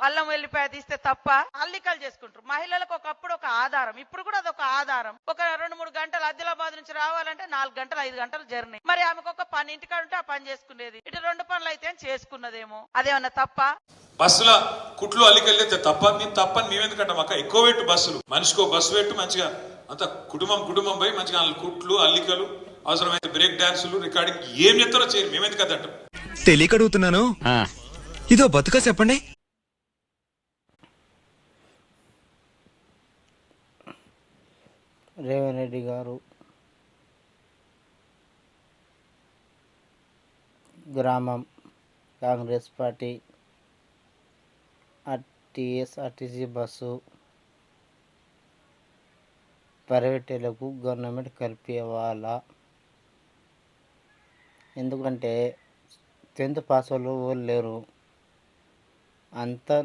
అల్లం వెల్లిపాయ తీస్తే తప్ప అల్లికలు చేసుకుంటారు. మహిళలకు ఒకప్పుడు ఒక ఆధారం, ఇప్పుడు కూడా అదొక ఆధారం. ఒక 2-3 గంటలు ఆదిలాబాద్ నుంచి రావాలంటే 4 గంటలు 5 గంటలు జర్నీ. మరి ఆమెకు ఒక పని ఇంటికాడ ఉంటే ఆ పని చేసుకునేది, ఇటు 2 పనులు అయితే చేసుకున్నదేమో. అదేమన్నా తప్ప? బస్సుల కుట్లు అల్లికెళ్ళితే తప్ప? మేము తప్పని మేమెందుకంటాం అక్క? ఎక్కువ పెట్టు బస్సులు, మనిషికో బస్సు పెట్టు, మంచిగా అంత కుటుంబం పోయి మంచిగా కుట్లు అల్లికలు, అవసరమైతే బ్రేక్ డాన్సులు, రికార్డింగ్ ఏం చెప్తారో చేయరు, మేమెందుకు అదంటాం? తెలియక అడుగుతున్నాను, ఇదో బతుక చెప్పండి. రేవంత్ రెడ్డి గారు గ్రామం కాంగ్రెస్ పార్టీ టీఎస్ఆర్టీసీ బస్సు ప్రైవేటీలకు గవర్నమెంట్ కల్పించాలా? ఎందుకంటే 10th పాస్ వాళ్ళు లేరు, అంతా